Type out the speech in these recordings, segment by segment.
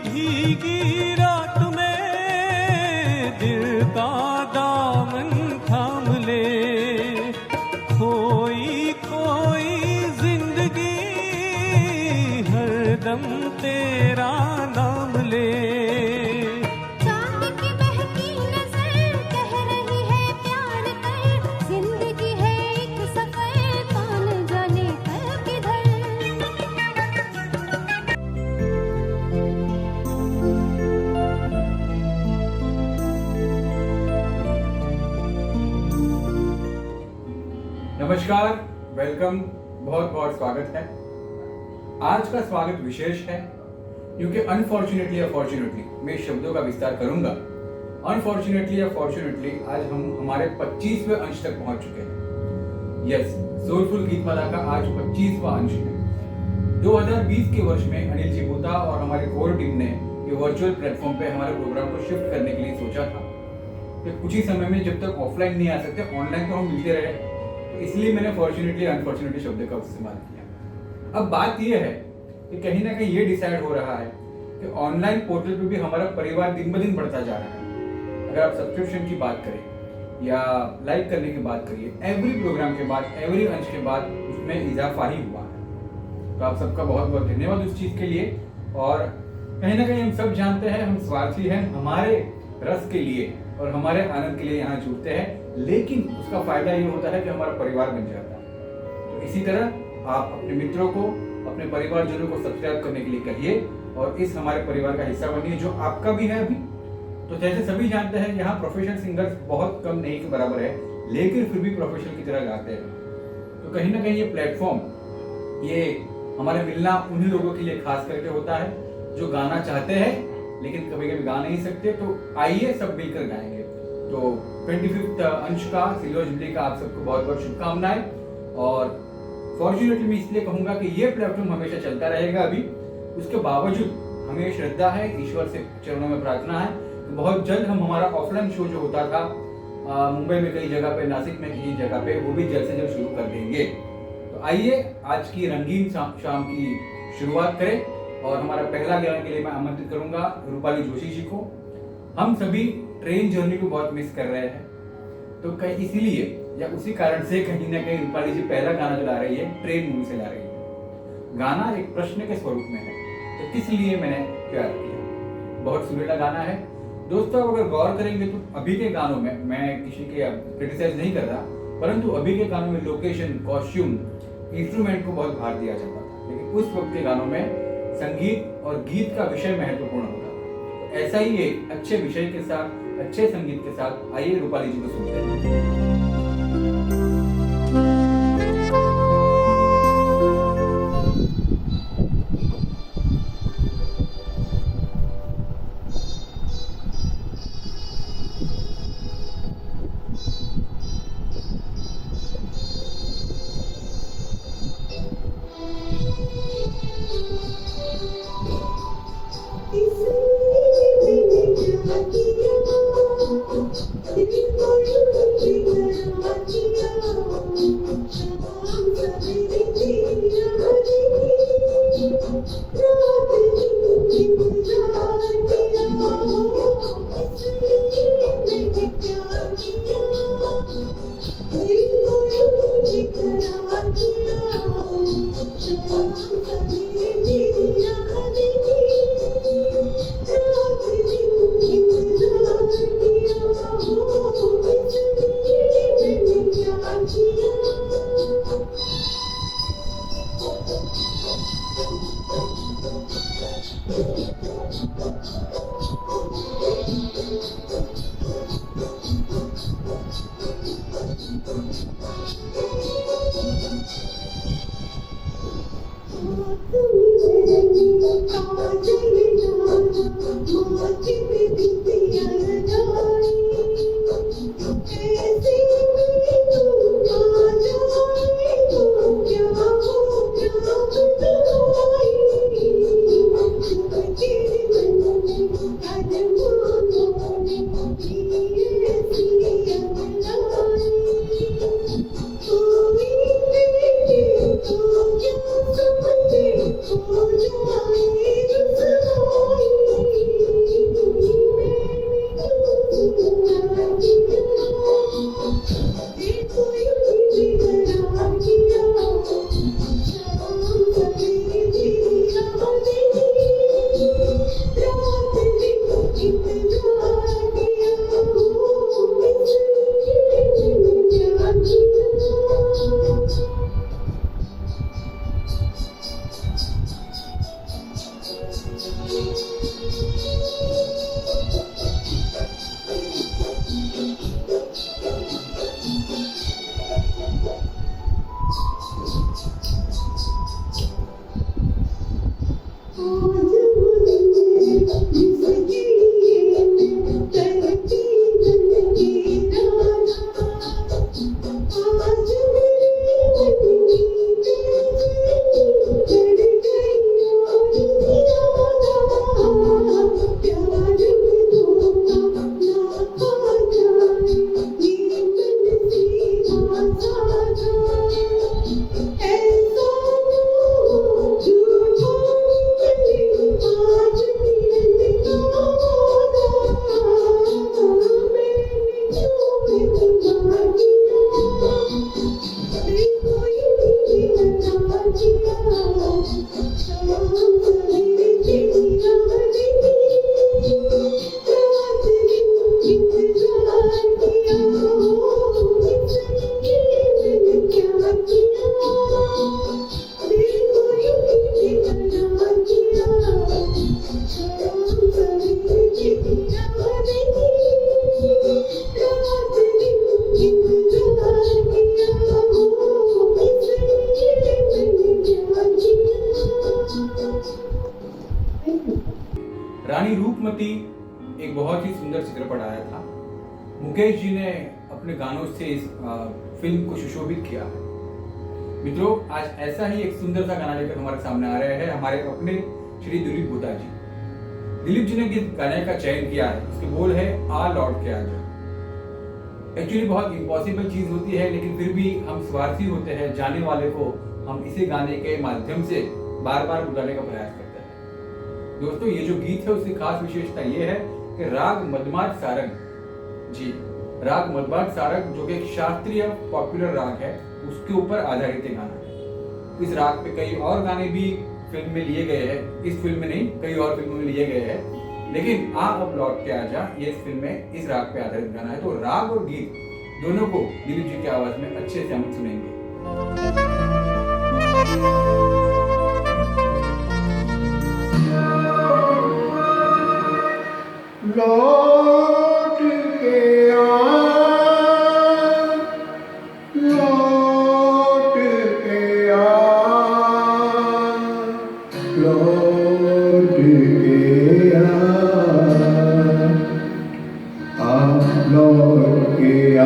भीगी रात में दिल का दामन थाम ले, खोई खोई जिंदगी हरदम तेरा नाम ले। नमस्कार, वेलकम, बहुत बहुत स्वागत है। आज का स्वागत विशेष है क्योंकि अनफॉर्चुनेटली या फॉर्चुनेटली मैं शब्दों का विस्तार करूंगा। अनफॉर्चुनेटली या फॉर्चुनेटली आज हम हमारे 25वें अंश तक पहुंच चुके हैं। यस, सोलफुल गीतमाला का आज 25वां अंश है। 2020 के वर्ष में अनिल जी बूता और हमारी कोर टीम ने ये वर्चुअल प्लेटफॉर्म पे हमारे प्रोग्राम को शिफ्ट करने के लिए सोचा था कि कुछ ही समय में जब तक ऑफलाइन नहीं आ सकते ऑनलाइन तो हम मिलते रहे, इसलिए मैंने फॉर्चुनेटली अनफॉर्चुनेटली शब्द का इस्तेमाल किया। अब बात यह है कि कहीं ना कहीं ये डिसाइड हो रहा है कि ऑनलाइन पोर्टल पे भी हमारा परिवार दिन ब दिन बढ़ता जा रहा है। अगर आप सब्सक्रिप्शन की बात करें या लाइक करने की बात करिए, एवरी प्रोग्राम के बाद, एवरी अंश के बाद उसमें इजाफा ही हुआ है। तो आप सबका बहुत बहुत धन्यवाद उस चीज के लिए। और कहीं ना कहीं हम सब जानते हैं हम स्वार्थी हैं, हमारे रस के लिए और हमारे आनंद के लिए यहाँ जुड़ते हैं, लेकिन उसका फायदा ये होता है कि हमारा परिवार बन जाता है। तो इसी तरह आप अपने मित्रों को, अपने परिवारजनों को सब्सक्राइब करने के लिए कहिए और इस हमारे परिवार का हिस्सा बनिए जो आपका भी है अभी। तो जैसे सभी जानते हैं यहाँ प्रोफेशनल सिंगर्स बहुत कम नहीं के बराबर है, लेकिन फिर भी प्रोफेशनल की तरह गाते हैं। तो कहीं ना कहीं ये प्लेटफॉर्म, ये हमारे मिलना उन्हीं लोगों के लिए खास करके होता है जो गाना चाहते हैं लेकिन कभी कभी गा नहीं सकते। तो आइए सब मिलकर गाएंगे। तो 25th अंश का, सिल्वर जुबली का आप सबको बहुत बहुत शुभकामनाएं। और फॉर्चुनेटली मैं इसलिए कहूंगा कि ये प्लेटफॉर्म हमेशा चलता रहेगा। अभी उसके बावजूद हमें श्रद्धा है, ईश्वर से चरणों में प्रार्थना है कि बहुत जल्द हम हमारा ऑफलाइन शो जो होता था मुंबई में कई जगह पे, नासिक में कई जगह पे, वो भी जल्द से जल्द शुरू कर देंगे। तो आइए आज की रंगीन शाम की शुरुआत करें। और हमारा पहला गाने के लिए मैं आमंत्रित करूंगा रूपाली जोशी जी को। हम सभी ट्रेन जर्नी को बहुत मिस कर रहे हैं, तो कहीं इसीलिए या उसी कारण से कहीं ना कहीं रूपाली जी पहला गाना जो ला रही है ट्रेन मूवी से ला रही है। गाना एक प्रश्न के स्वरूप में है, तो किस लिए मैंने प्यार किया। बहुत सुरीला गाना है दोस्तों। अगर गौर करेंगे तो अभी के गानों में, मैं किसी के क्रिटिसाइज नहीं कर रहा, परंतु अभी के गानों में लोकेशन, कॉस्ट्यूम, इंस्ट्रूमेंट को बहुत भार दिया जाता था, लेकिन उस वक्त के गानों में संगीत और गीत का विषय महत्वपूर्ण होगा। तो ऐसा ही एक अच्छे विषय के साथ, अच्छे संगीत के साथ आइए रूपाली जी को सुनते हैं। रानी रूपमती एक बहुत ही सुंदर चित्रपट आया था। मुकेश जी ने अपने गानों से इस फिल्म को सुशोभित किया है। मित्रों, आज ऐसा ही एक सुंदर सा गाना लेकर हमारे सामने आ रहे हैं हमारे अपने श्री दिलीप बुद्धा जी। दिलीप जी ने जिस गाने का चयन किया है उसके बोल है आ लौट के आजा। एक्चुअली बहुत इम्पॉसिबल चीज होती है, लेकिन फिर भी हम स्वार्थी होते हैं। जाने वाले को हम इसी गाने के माध्यम से बार बार बुलाने का प्रयास करते हैं। दोस्तों, ये जो गीत है उसकी खास विशेषता ये है कि राग मदमात सारंग जी, राग मदमात सारंग जो कि एक शास्त्रीय पॉपुलर राग है, उसके ऊपर आधारित एक गाना है। इस राग पे कई और गाने भी फिल्म में लिए गए हैं, इस फिल्म में नहीं, कई और फिल्मों में लिए गए हैं, लेकिन आ अब लौट के आजा ये इस फिल्म में इस राग पे आधारित गाना है। तो राग और गीत दोनों को दिलीप जी की आवाज में अच्छे से हम सुनेंगे। लौट के आ, लौट के आ, लौट के आ लौट के आ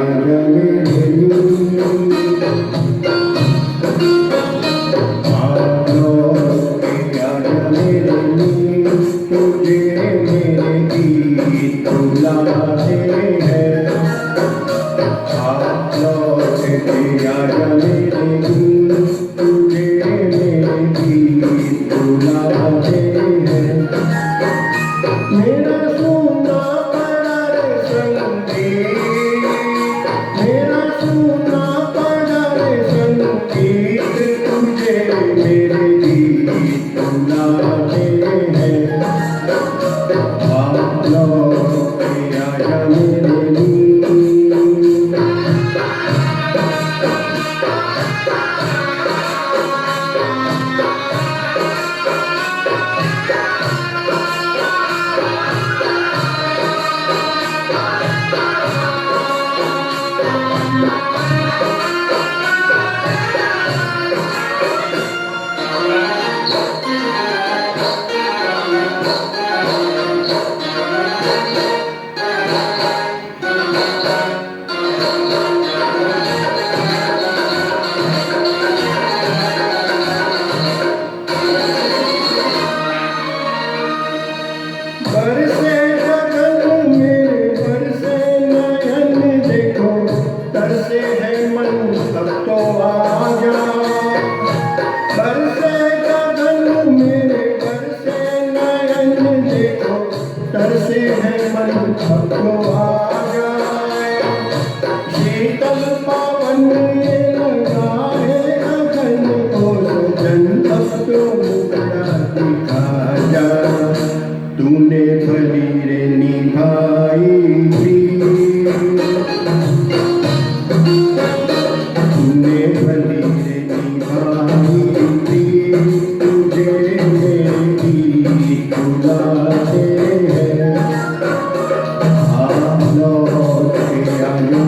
तूने भली रे निभाई तूने भली रे निभाई तुझे मेरी बुलाते हैं आ लौट के आने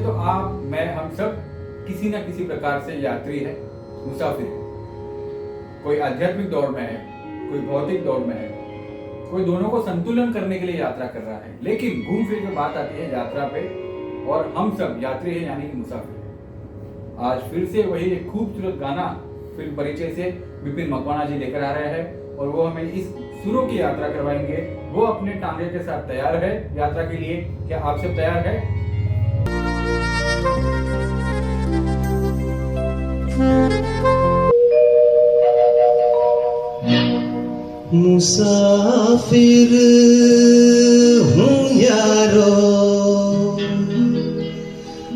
तो आप, मैं, हम सब किसी ना किसी प्रकार से यात्री है, मुसाफिर है। कोई आध्यात्मिक दौर में है, कोई भौतिक दौर में है, कोई दोनों को संतुलन करने के लिए यात्रा कर रहा है। लेकिन घूम फिर के बात आती है यात्रा पे, और हम सब यात्री हैं, यानी कि मुसाफिर हैं। आज फिर से वही एक खूबसूरत गाना फिल्म परिचय से विपिन मकवाना जी लेकर आ रहे हैं, और वो हमें इस सुरों की यात्रा करवाएंगे। वो अपने टांगे के साथ तैयार है यात्रा के लिए। क्या आप सब तैयार है? मुसाफिर हूँ यारो,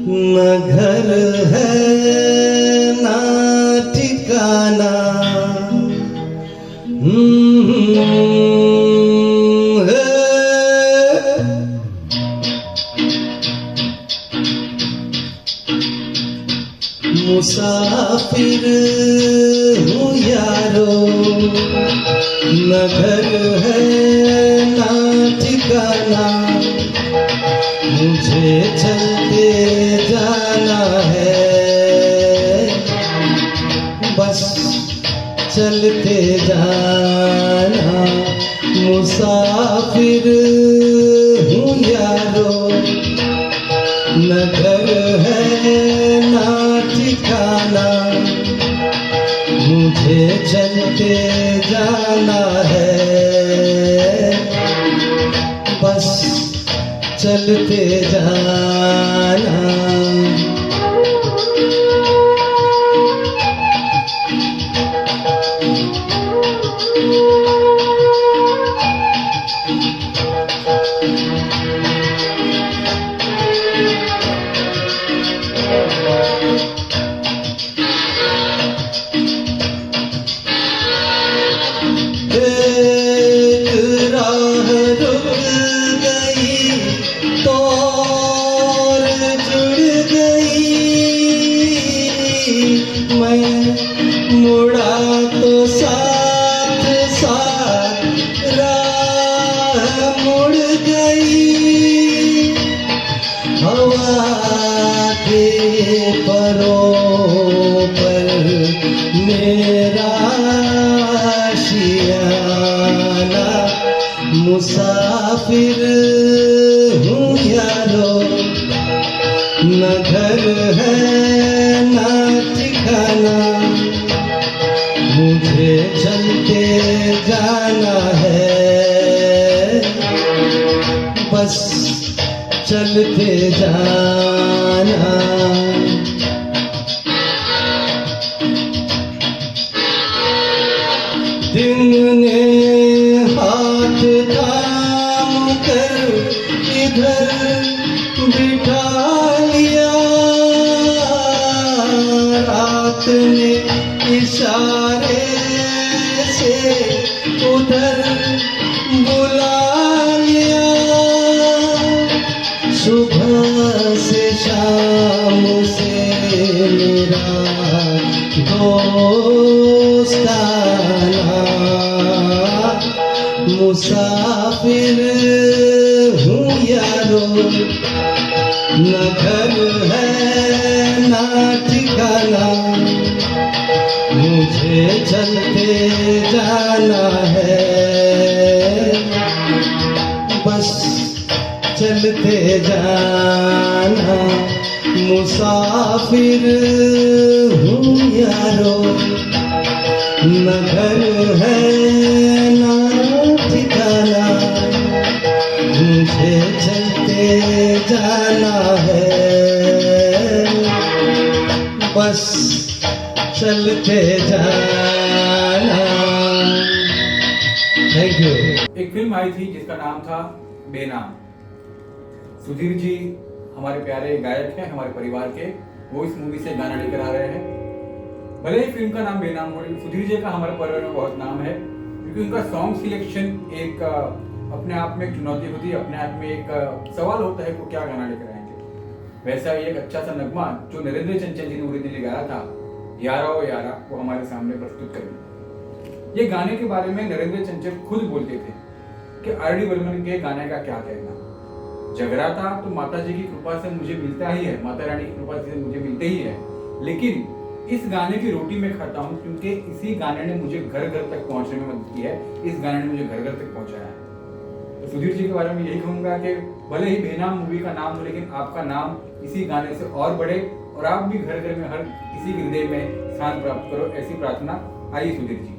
न घर है ना ठिकाना, मुसाफिर हूँ यारो, न घर है ना ठिकाना, मुझे चलते जाना है, बस चलते जाना। मुसाफिर हूँ यारो, न घर है ना ठिकाना, मुझे चलते जाना है, बस चलते जाना। मुसाफिर हूँ यारो, न घर है ना ठिकाना, मुझे चलते जाना है, बस चलते जाना। दिन ने हाथ थाम कर इधर बिठा लिया, रात ने इशारे से उधर बुला लिया, सुबह से शाम से मेरा दोस्ताना। मुसाफिर हूँ यारो, न घर है ना ठिकाना, मुझे चलते जाना है, बस चलते जाना। मुसाफिर हूँ यारो, न घर है ना ठिकाना, मुझे चलते जाना है, बस चलते जाना। Thank you. एक फिल्म आई थी जिसका नाम था बेनाम। सुधीर जी हमारे प्यारे गायक हैं, हमारे परिवार के, वो इस मूवी से गाना लेकर आ रहे हैं। भले ही फिल्म का नाम बेनाम हो, सुधीर जी का हमारे परिवार में बहुत नाम है, क्योंकि उनका सॉन्ग सिलेक्शन एक अपने आप में एक चुनौती होती है, अपने आप में एक सवाल होता है कि क्या गाना लेकर आएंगे। वैसा ही एक अच्छा सा नगमा जो नरेंद्र चंचल जी ने ओरिजिनली गाया था, यारा ओ यारा, वो हमारे सामने प्रस्तुत करेंगे। ये गाने के बारे में नरेंद्र चंचल खुद बोलते थे कि आर डी बर्मन के गाने का क्या कहना। जगराता तो माता जी की कृपा से मुझे मिलता ही है, माता रानी की कृपा से मुझे मिलते ही है, लेकिन इस गाने की रोटी मैं खाता हूँ क्योंकि इसी गाने ने मुझे घर घर तक पहुंचने में मदद की है, इस गाने ने मुझे घर घर तक पहुंचाया है। तो सुधीर जी के बारे में यही कहूंगा कि भले ही बेनाम मूवी का नाम हो, लेकिन आपका नाम इसी गाने से और बढ़े और आप भी घर घर में हर किसी के हृदय में स्थान प्राप्त करो, ऐसी प्रार्थना। आइए सुधीर जी।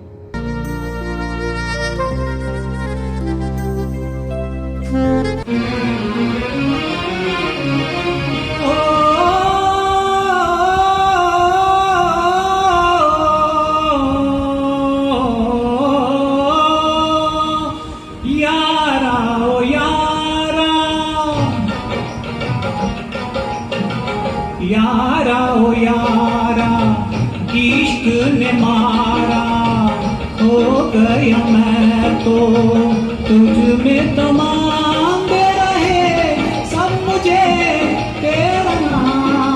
यारा ओ यारा इश्क ने मारा, हो गया मैं तो तुझ में तमाम दे रहे सब मुझे तेरा नाम,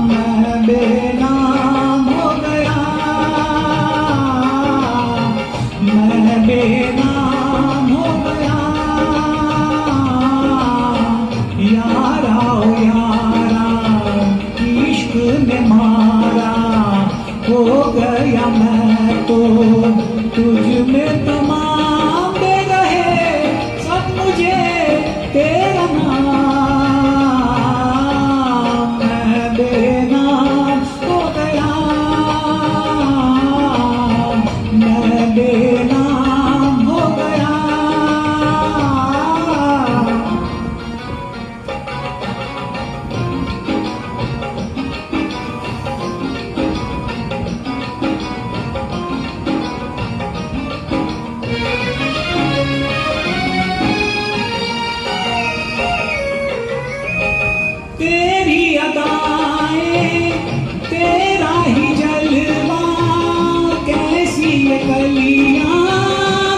मैं बेनाम हो गया, मैं बेनाम हो गया। यारा ओ यारा इश्क ने मारा, हो गया मैं तो तुझ में तमाम दे रहे सब मुझे तेरा नाम, मैं बेनाम हो गया, मैं बेनाम हो गया। तेरी अदाएं तेरा ही जलवा, कैसी ये कलियां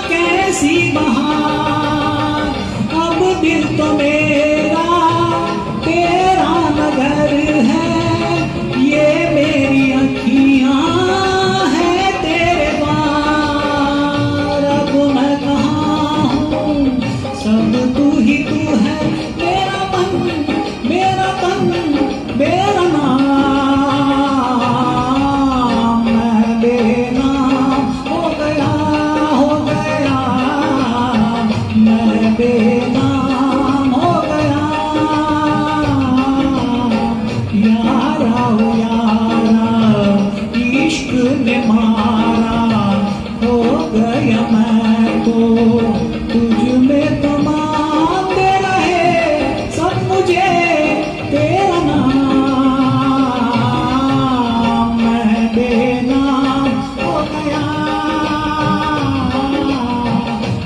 कैसी बहार, अब दिल तो मेरा तेरा नगर है, ये मेरी अखियां है तेरे द्वार, अब मैं कहाँ हूँ सब तू ही तू है, मेरा मन मेरा तन मेरा नाम, मैं बेनाम हो गया, मैं बेनाम हो गया। यारा ओ यारा इश्क ने मारा, हो गया मैं तो तुझ में तमाम दे रहे सब मुझे तेरा नाम, मैं बेनाम हो गया,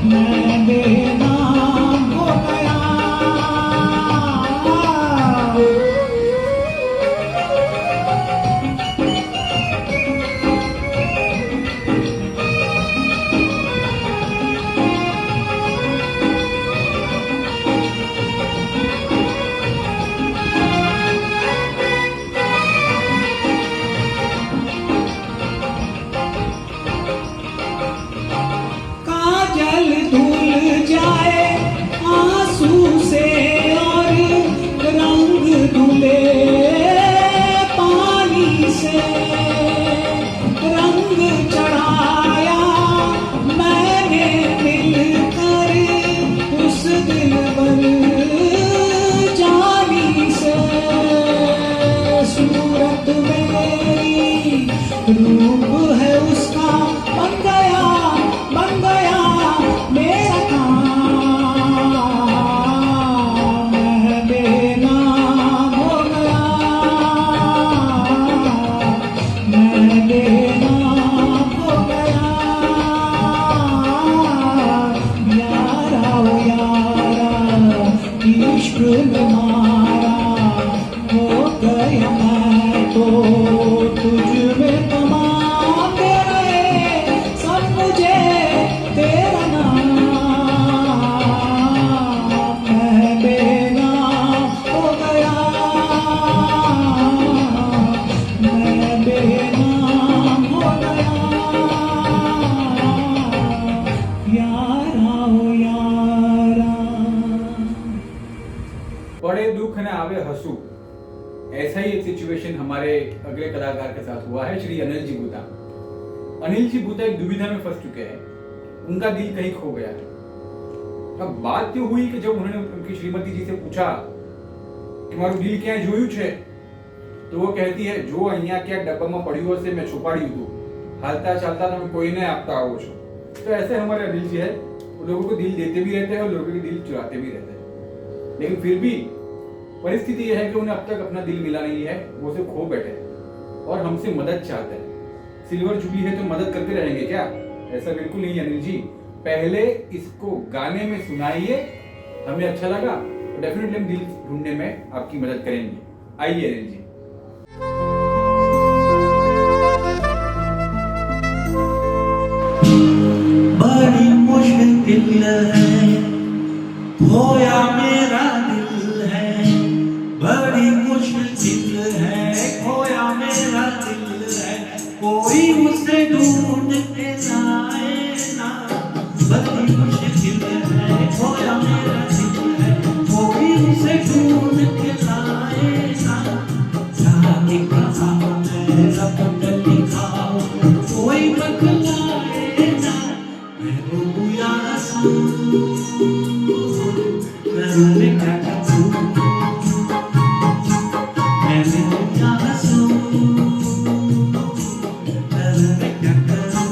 मैं बेनाम हो गया। काजल धुल जाए आंसू से और रंग धुले पानी से, रंग चढ़ाया मैंने मिलकर उस दिलबर जानी से, सूरत मेरी रूप है उसका बन गया मेरा आवे हंसू। ऐसा ही एक सिचुएशन हमारे अगले कलाकार के साथ हुआ है, श्री अनिल जी बूटा। अनिल जी बूटा एक दुविधा में फंस चुके हैं, उनका दिल कहीं खो गया है। अब बात क्यों हुई कि जब उन्होंने उनकी श्रीमती जी से पूछा कि मारू दिल क्या जोयू छे, तो वो कहती है जो અહીંયા क्या डब्बा में पड़્યું હશે मैं છુપાડ્યું હતું, हालता चालता तो मैं कोई नहीं आपता आओ छो। तो ऐसे हमारे अनिल जी है, वो लोगों को दिल देते भी रहते हैं और लोगों के दिल चुराते भी रहते हैं। लेकिन फिर भी परिस्थिति यह है कि उन्हें अब तक अपना दिल मिला नहीं है, वो उसे खो बैठे हैं और हमसे मदद चाहते हैं। सिल्वर जुबली है तो मदद करते रहेंगे क्या? ऐसा बिल्कुल नहीं अनिल जी, पहले इसको गाने में सुनाइए, हमें अच्छा लगा तो डेफिनेटली हम दिल ढूंढने में आपकी मदद करेंगे। आइए अनिल जी। बड़ी मुश्किल है खोया मेरा दिल है, बड़ी मुश्किल है खोया मेरा दिल है, कोई उसे ढूंढ के लाए ना। बड़ी मुश्किल है खोया मेरा दिल है, कोई उसे ढूंढ के लाए ना। जाके कहा मैं रब लिखाऊं, कोई बतलाए ना। मैं रोऊं या हंसूं, मैं क्या करूं, मैं रोऊं या हंसूं, मैं क्या करूं।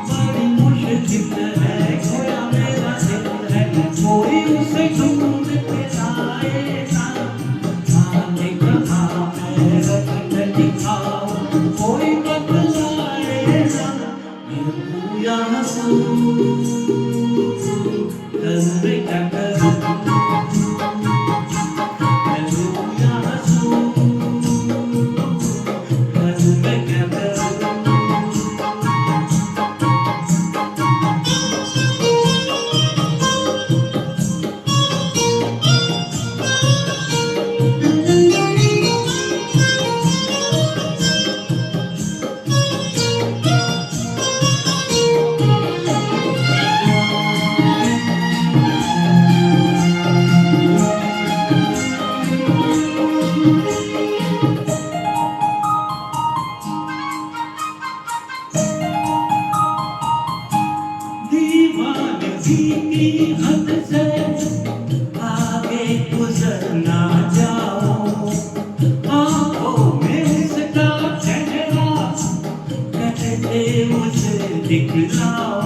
बड़ी मुश्किल है खोया मेरा दिल है, कोई उसे ढूंढ के लाए ना। जाने कहा मैं रब लिखाऊं, कोई बतलाए ना। मैं रोऊं या हंसूं, मैं क्या करूं, मैं रोऊं या हंसूं, मैं क्या करूं। दीवानगी की हद से आगे गुजर ना जाओ, आंखों में उसका चेहरा कहते मुझे दिखलाओ।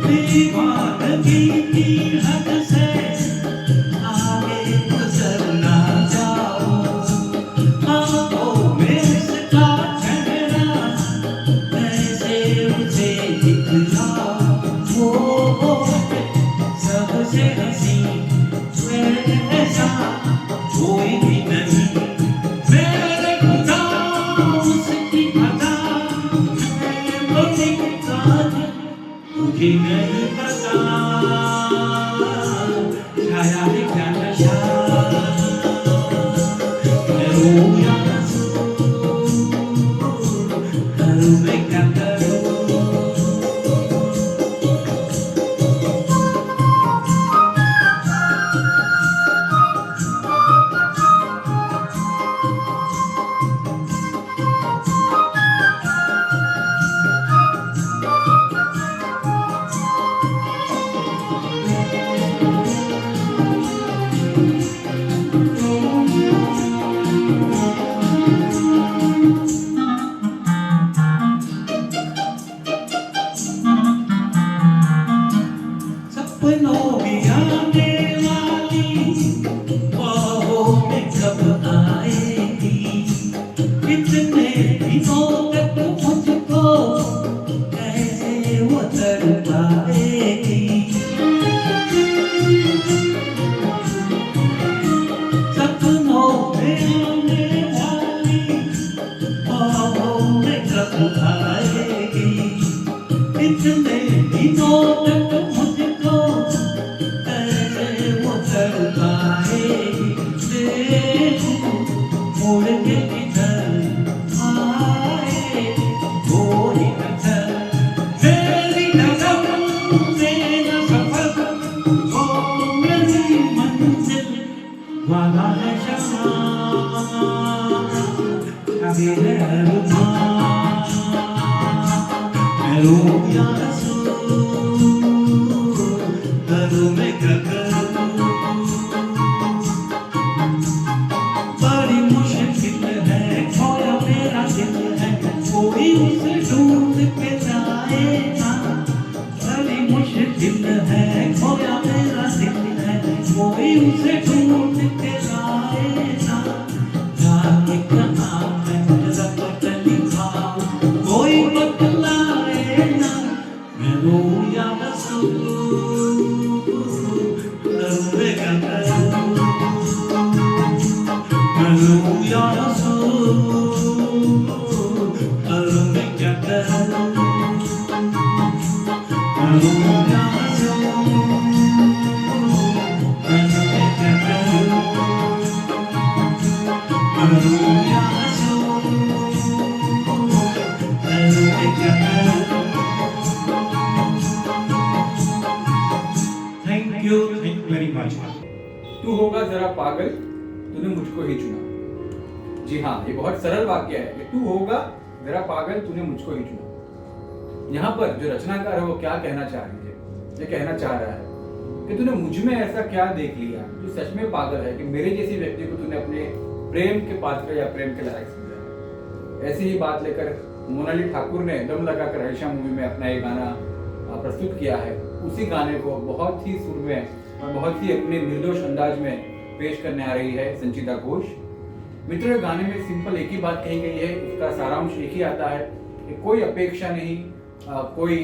दीवानगी की हद से आगे गुजर ना जाओ, आंखों में उसका चेहरा कैसे मुझे दिखलाओ। वो सबसे हंसी ऐसा कोई भी नहीं, मेरे खुदा उसकी अदा है वो दिखता है, मुझे नहीं पता छाया है क्या नशा। मैं रोऊं या हंसूं, मैं क्या करूं। सपनों में आने वाली ख्वाबों में कब आएगी, कितने दिनों तक मुझको कैसे वो तड़पाएगी। सपनों में आने वाली ख्वाबों में कब आएगी, कितने दिनों तक मुझको कैसे वो तड़पाएगी। देखूं मुड़ के किधर आए कोई नजर, मेरी जाती है अरमान मैं रो या करूं मैं क्या करूं बड़ी मुश्किल है खोया मेरा दिल है कोई उसे ढूंढ के जाए ना बड़ी मुश्किल है खोया मेरा दिल है कोई उसे ढूंढ के जाए ना जाने कहाँ मैं रपट लिखा कोई बतलाए ना मैं रो या हंसूं मैं क्या करूं मैं रो या हंसूं मैं क्या करूं मैं रो या हंसूं मैं क्या करूं मैं रो या हंसूं मैं क्या करूं थैंक यू वेरी मच तू होगा जरा पागल तूने मुझको ही चुना। जी हाँ, ये बहुत सरल वाक्य है कि तू होगा जरा पागल तूने मुझको ही चुना। यहाँ पर जो रचनाकार है वो क्या कहना चाह रही है, ये कहना चाह रहा है कि तूने मुझ में ऐसा क्या देख लिया जो सच में पागल है कि मेरे जैसी व्यक्ति को तूने अपने प्रेम के पात्र या प्रेम के लायक समझा है। ऐसी ही बात लेकर मोनाली ठाकुर ने दम लगाकर हरीशा मूवी में अपना ये गाना प्रस्तुत किया है। उसी गाने को बहुत ही सुर में और बहुत ही अपने निर्दोष अंदाज में पेश करने आ रही है संचिता घोष। मित्रों, गाने में सिंपल एक ही बात कही गई है, उसका सारांश एक ही आता है कि कोई अपेक्षा नहीं, कोई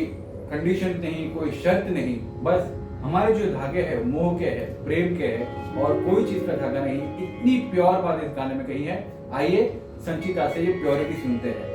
कंडीशन नहीं, कोई शर्त नहीं, बस हमारे जो धागे हैं मोह के हैं, प्रेम के हैं और कोई चीज का धागा नहीं। इतनी प्योर बात इस गाने में कही है। आइए संचिता से ये प्योरिटी सुनते हैं।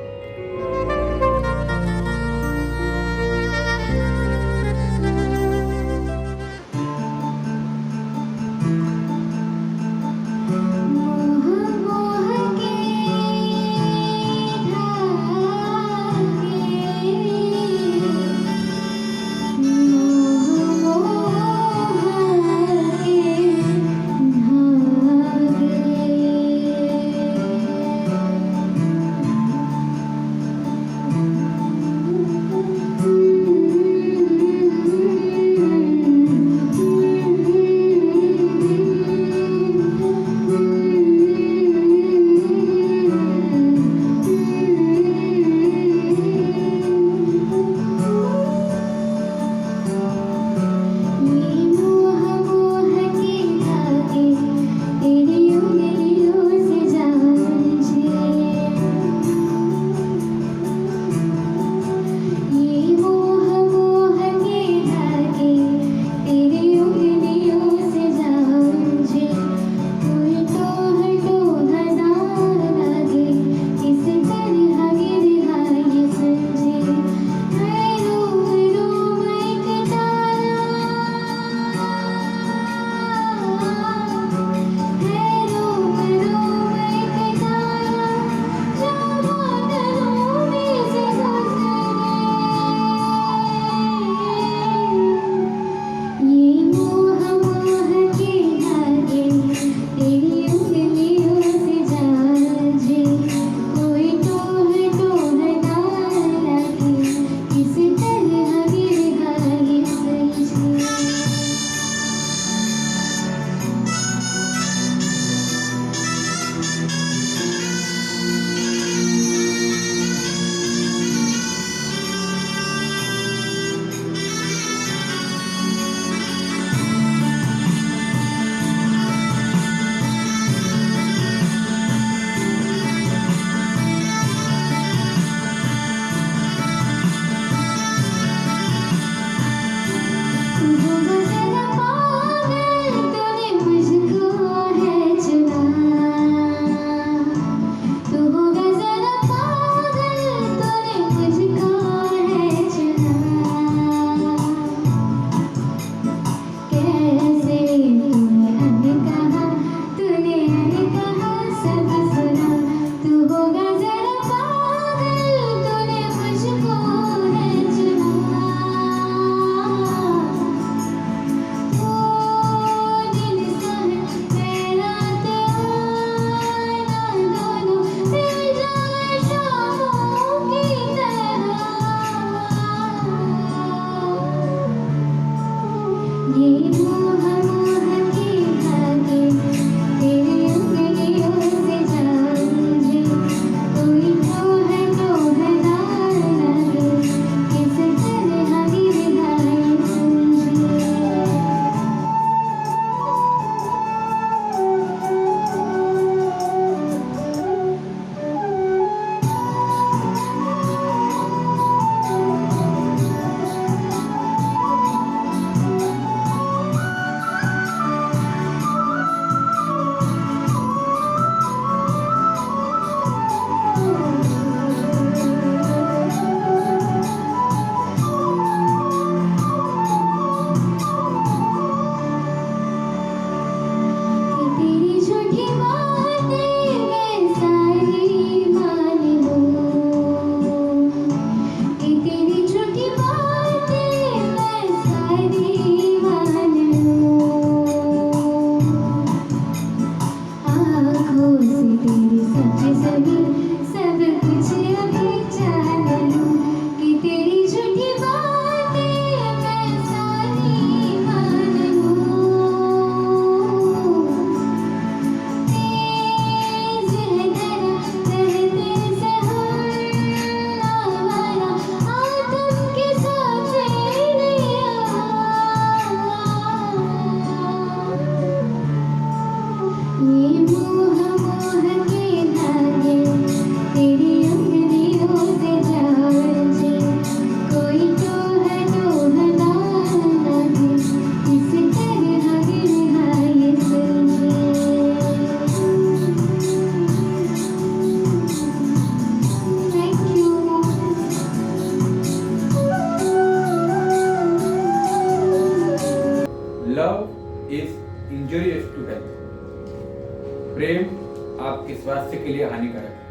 स्वास्थ्य के लिए हानिकारक है।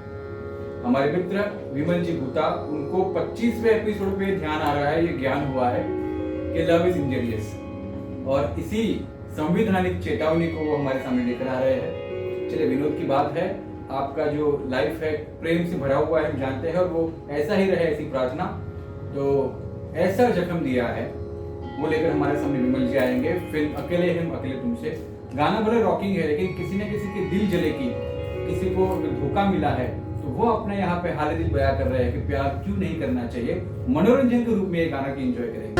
हमारे मित्र विमल जी गुप्ता, उनको 25वें एपिसोड पे ध्यान आ रहा है, ये ज्ञान हुआ है कि लव इज इंजीनियस, और इसी संवैधानिक चेतावनी को वो हमारे सामने लेकर आ रहे हैं। चलिए, विनोद की बात है, आपका जो लाइफ है प्रेम से भरा हुआ है, हम जानते हैं, और वो ऐसा ही रहे, ऐसी प्रार्थना। तो ऐसा जख्म दिया है वो लेकर हमारे सामने विमल जी आएंगे। फिल्म अकेले हम अकेले तुमसे, गाना बड़े रॉकिंग है, लेकिन किसी न किसी के दिल जले की, किसी को धोखा मिला है, तो वो अपने यहाँ पे हाल दिल बयां कर रहे हैं कि प्यार क्यों नहीं करना चाहिए। मनोरंजन के रूप में ये गाना की एंजॉय करेंगे।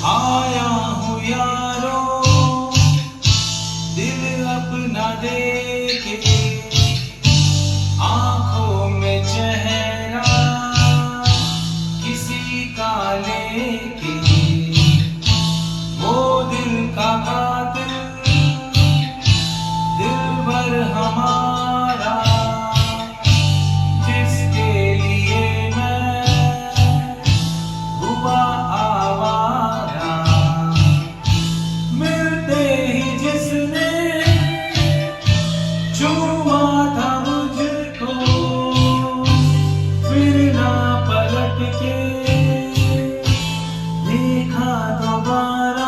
आया हूँ यारो दिल अपना देके, आंखों में चेहरा किसी का लेके, वो दिल का कातिल दिलबर हमारा, जिसके लिए मैं हुआ आवारा, मिलते ही जिसने छुआ था मुझको, फिर ना पलट के देखा दोबारा।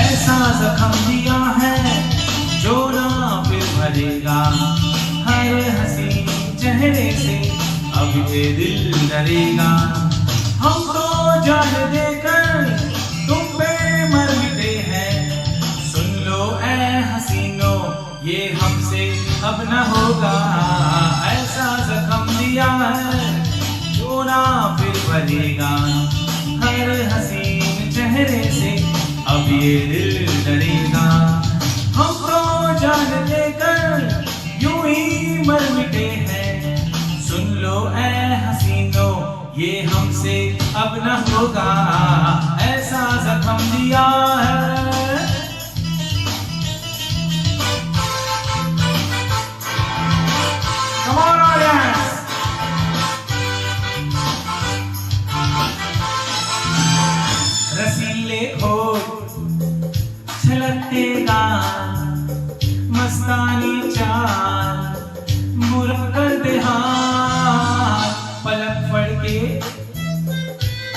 ऐसा जख्म दिया है जो ना फिर भरेगा, हर हंसी चेहरे से अब ये दिल डरेगा। हम तो जान देकर तुम पे मर मिटे हैं, सुन लो ऐ हसीनो ये हमसे अब न होगा। ऐसा जख्म दिया है जो ना फिर भरेगा, हर हसीन चेहरे से अब ये दिल डरेगा। हम तो जान देकर यूं ही मर मिटे हैं, सुन लो ऐ हसीनो ये हमसे अब न होगा। ऐसा जख्म दिया है। Come on, audience! रसीले होठ छलकतेगा, मस्तानी चाल बुरा कर दे हाथ, पलक फड़के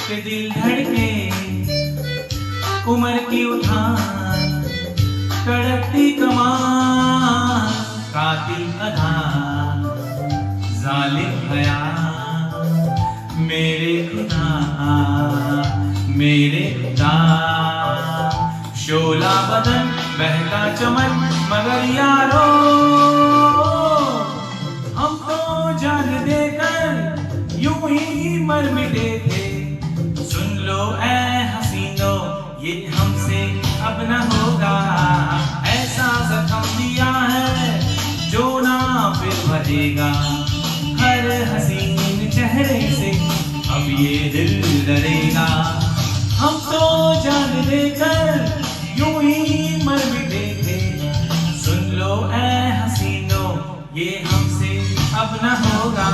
के दिल धड़के, उम्र की उठान कड़कती कमान, कातिल अदा जालिम हया मेरे खुदा, मेरे खुदा। शोला बदन बहका चमन मगर यारो, हम तो जान देकर यूं ही मर मिटे थे, सुन लो ऐ हसीनो ये हमसे अब न होगा। ऐसा जख्म दिया है जो ना फिर भरेगा, हर हसीन चेहरे से अब ये दिल डरेगा। हम तो जान देकर यूं ही मर मिटे थे, सुन लो ऐ हसीनो ये हमसे अब न होगा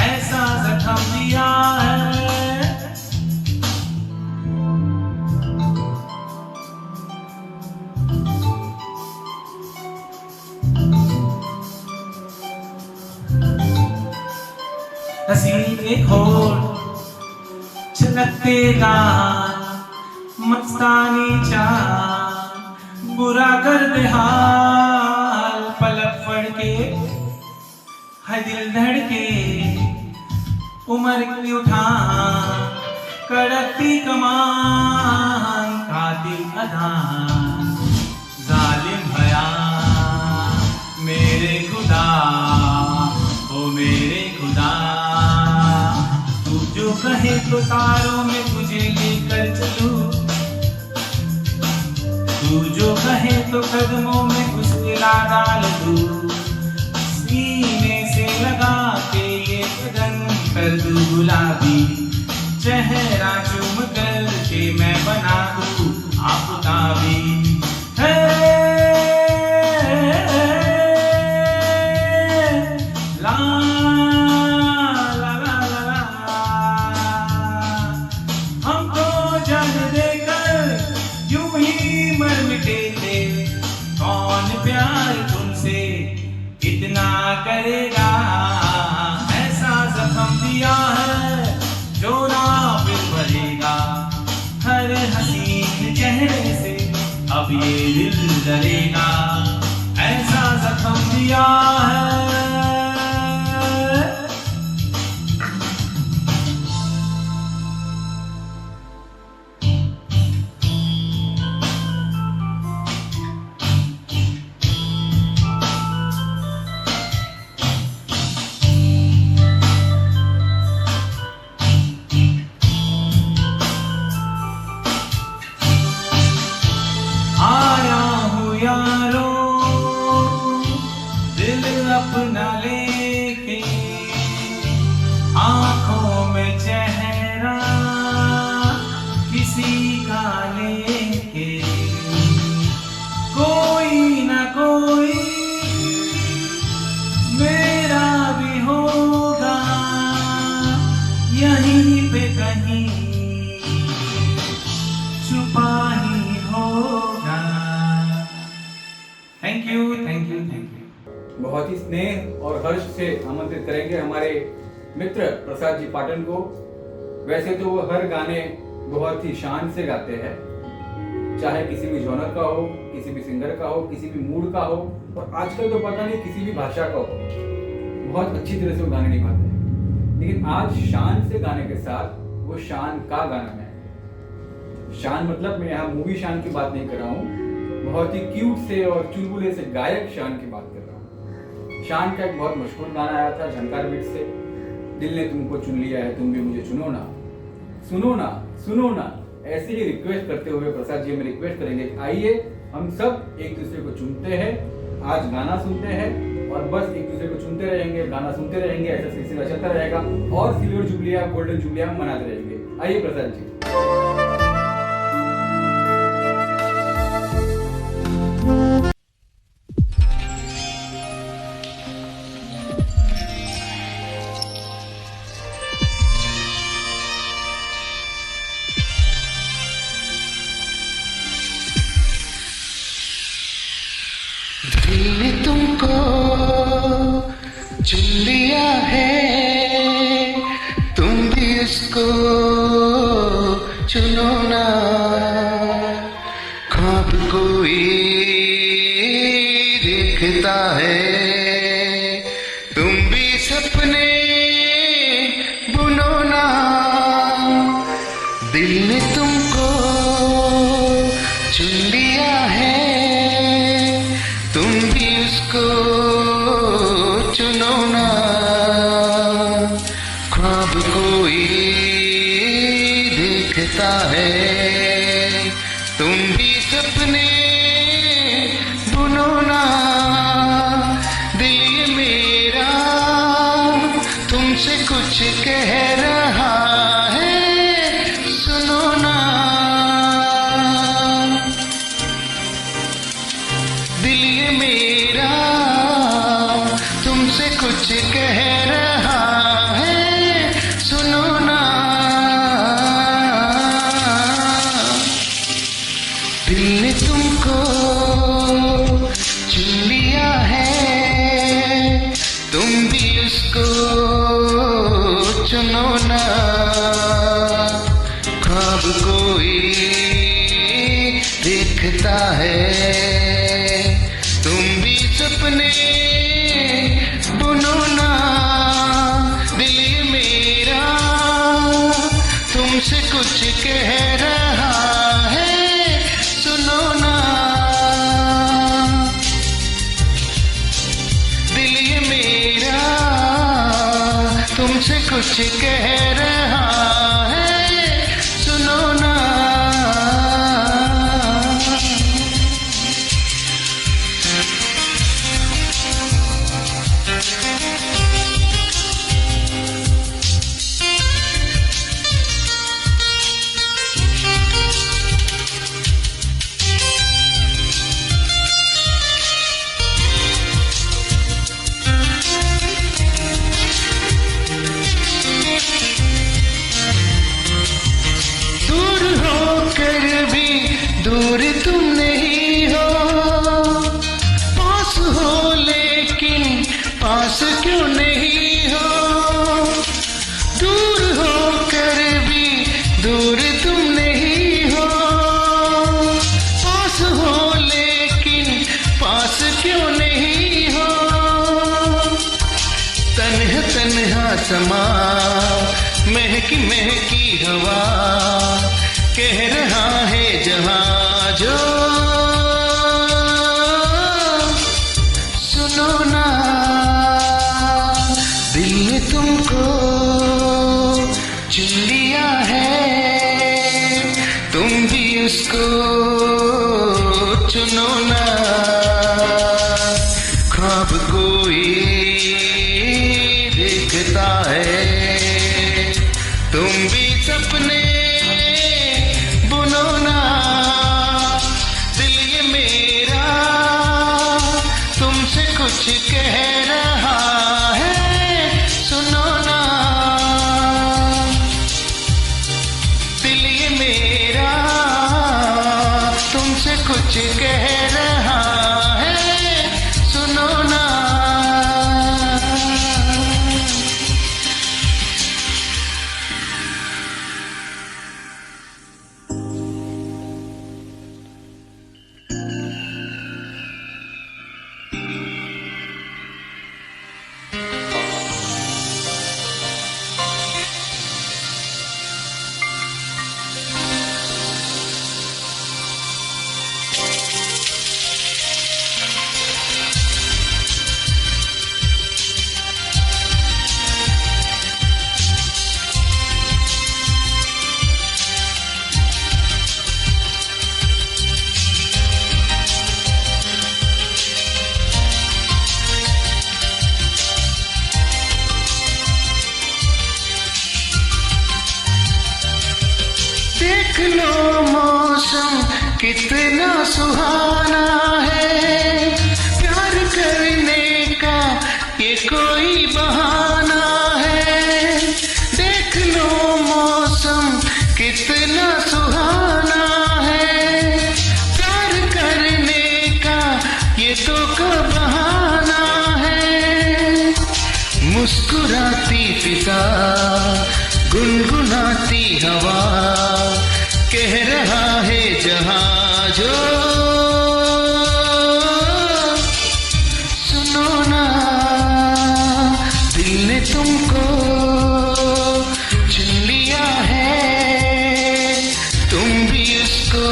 ऐसा जख्म दिया है। हसीने खोल छलकते गान मस्तानी चांद बुरा कर दे हाल पलक फड़ के है दिल धड़के उम्र की उठा कड़कती कमान कातिल अदा जालिम भया मेरे खुदा ओ मेरे खुदा तू जो कहे तो तारों में तुझे लेकर चलूं तू जो कहे तो कदमों में गुस्सा डाल दूं सीने से लगा के ये बदन कर दूं गुलाबी चेहरा चूम कर के मैं बना दूं आफताबी ला ला ला ला ला हमको जान देकर यूं ही मर मिटे थे कौन प्यार तुमसे इतना करेगा ऐसा जख्म दिया है जो ना फिर भरेगा हर हसीन चेहरे से अब ये दिल डरेगा ऐसा जख्म दिया है। आया हूँ यारो दिल अपना लेके आंखों में चेहरा किसी का लेके कोई ना कोई मेरा भी होगा यहीं पे कहीं छुपा ही होगा। Thank you thank you thank you. बहुत ही स्नेह और हर्ष से आमंत्रित करेंगे हमारे मित्र प्रसाद जी पाटन को। वैसे तो वो हर गाने बहुत ही शान से गाते हैं, चाहे किसी भी जॉनर का हो, किसी भी सिंगर का हो, किसी भी मूड का हो, और आजकल तो पता नहीं किसी भी भाषा का हो, बहुत अच्छी तरह से वो गाने निभाते हैं। लेकिन आज शान से गाने के साथ वो शान का गाना है। शान मतलब मैं यहाँ मूवी शान की बात नहीं कर रहा हूँ, बहुत ही क्यूट से और चुलबुले से गायक शान की बात कर रहा हूँ। शान का एक बहुत मशहूर गाना आया था झंकार बीट से, दिल ने तुमको चुन लिया है तुम भी मुझे चुनो ना, सुनो ना सुनो ना। ऐसे ही रिक्वेस्ट करते हुए प्रसाद जी हमें रिक्वेस्ट करेंगे, आइए हम सब एक दूसरे को चुनते हैं, आज गाना सुनते हैं और बस एक दूसरे को चुनते रहेंगे, गाना सुनते रहेंगे, ऐसा सिलसिला चलता रहेगा और सिल्वर जुबलियां गोल्डन जुबलियां मनाते रहेंगे। आइए प्रसाद जी। दिल ने तुमको चुन लिया है तुम भी उसको चुनो ना। ख्वाब कोई देखता है तुम भी सपने बुनो ना। दिल ने तुमको चुन लिया है तुम भी उसको चुनो ना। ख्वाब कोई देखता है तुम भी सपने बुनो ना। दिल मेरा तुमसे कुछ कह रहा है सुनो ना। दिल मेरा तुमसे कुछ कुछ कह रहा है, सुनो ना। दिल ने तुमको चुन लिया है, तुम भी उसको चुनो ना। ख्वाब कोई देखता है, तुम भी सपने बुनो ना। दिल ये मेरा तुमसे कुछ कह रहा है, सुनो ना। दिल ये मेरा तुमसे कुछ कह रहा है, सुनो ना। दूर होकर भी दूर तुम नहीं हो, पास हो लेकिन पास क्यों नहीं हो। दूर होकर भी दूर तुम नहीं हो, पास हो लेकिन पास क्यों नहीं हो। तन्हा तन्हा समा महकी महकी हवा कह रहा है जहां जो, सुनो ना। दिल ने तुमको चुन लिया है, तुम भी उसको चुनो ना। ख्वाब कोई देखता है, तुम भी सपने बुनो ना। दिल ये मेरा तुमसे कुछ कह रहा है, सुनो ना। दिल ये मेरा तुमसे कुछ कह रहा है, सुनो ना। देख लो मौसम कितना सुहाना है, प्यार करने का ये कोई बहाना है। देख लो मौसम कितना सुहाना है, प्यार करने का ये तो कोई बहाना है। मुस्कुराती फिजा गुनगुनाती हवा कह रहा है जहां जो, सुनो ना। दिल ने तुमको चुन लिया है, तुम भी उसको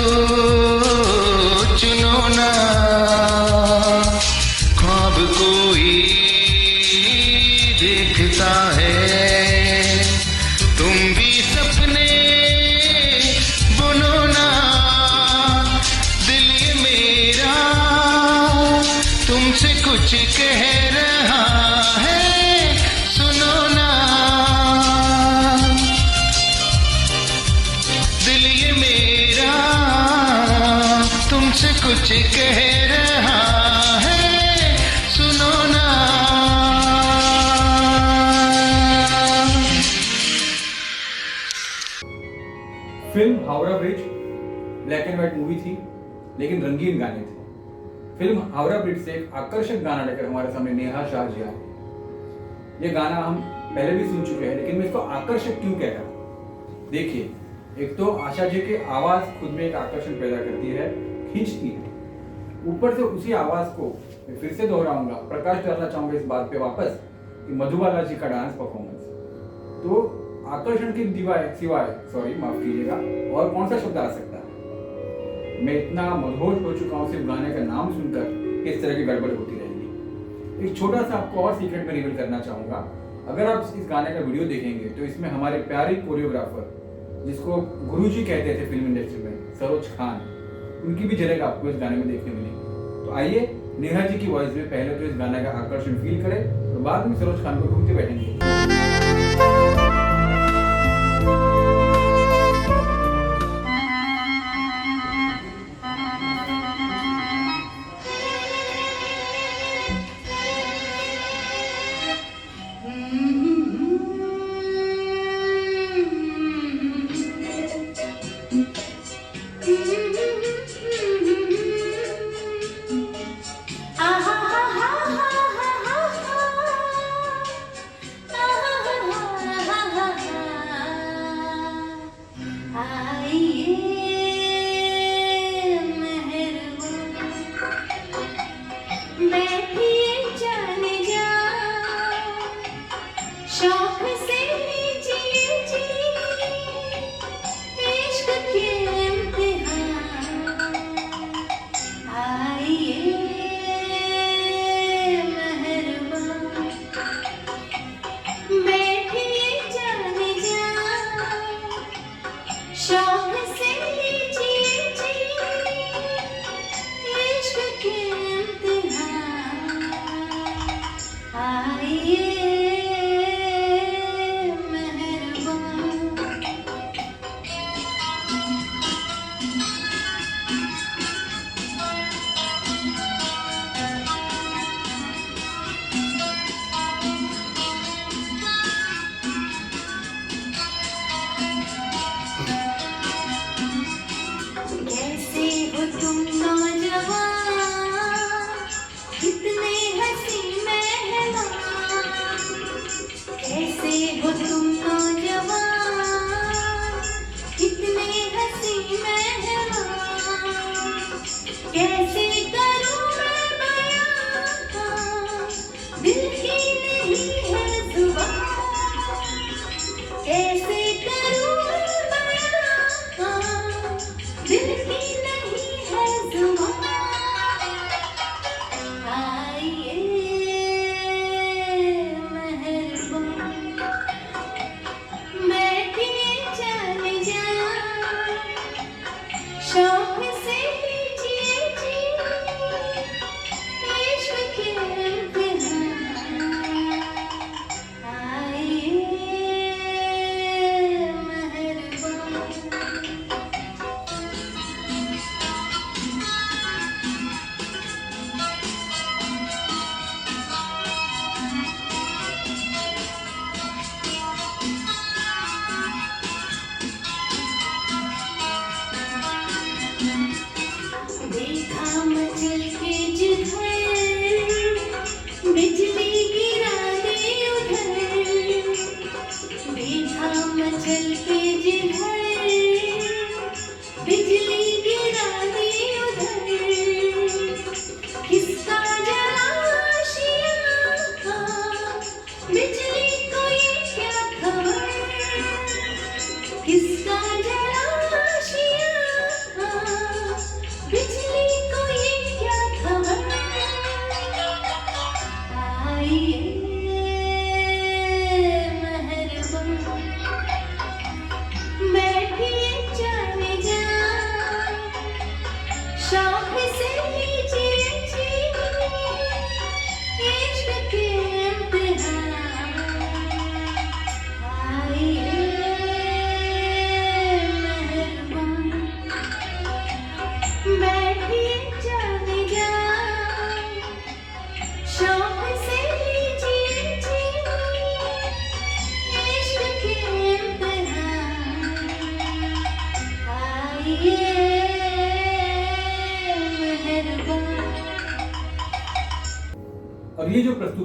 चुनो ना। ख्वाब कोई देखता है, तुम भी सपने बुनो ना। दिल ये मेरा तुमसे कुछ कह रहा है, सुनो ना। दिल ये मेरा तुमसे कुछ कह रहा है, सुनो ना। Film Howrah bridge black and white movie थी, लेकिन रंगीन गाने थे। फिल्म हावड़ा ब्रिज से एक आकर्षक गाना लेकर हमारे सामने नेहा शाह जी आए। ये गाना हम पहले भी सुन चुके हैं, लेकिन मैं इसको आकर्षक क्यों कह रहा हूं? देखिए, एक तो आशा जी की आवाज खुद में एक आकर्षण पैदा करती है, खींचती है। ऊपर से उसी आवाज को मैं फिर से दोहराऊंगा, प्रकाश डालना चाहूंगा इस बात पे वापस कि मधुबाला जी का डांस परफॉर्मेंस तो आकर्षण के सिवाय माफ कीजिएगा, और कौन सा शब्द आ सकता है? मैं इतना मदहोश हो चुका हूँ सिर्फ गाने का नाम सुनकर, इस तरह की गड़बड़ होती रहेगी। एक छोटा सा आपको और सीक्रेट में रिवील करना चाहूंगा। अगर आप इस गाने का वीडियो देखेंगे तो इसमें हमारे प्यारे कोरियोग्राफर, जिसको गुरुजी कहते थे फिल्म इंडस्ट्री में, सरोज खान, उनकी भी झलक आपको इस गाने में देखने मिलेगी। तो आइए नेहा जी की वॉइस में पहले तो इस गाने का आकर्षण फील करें, और बाद में सरोज खान को ढूंढते बैठेंगे।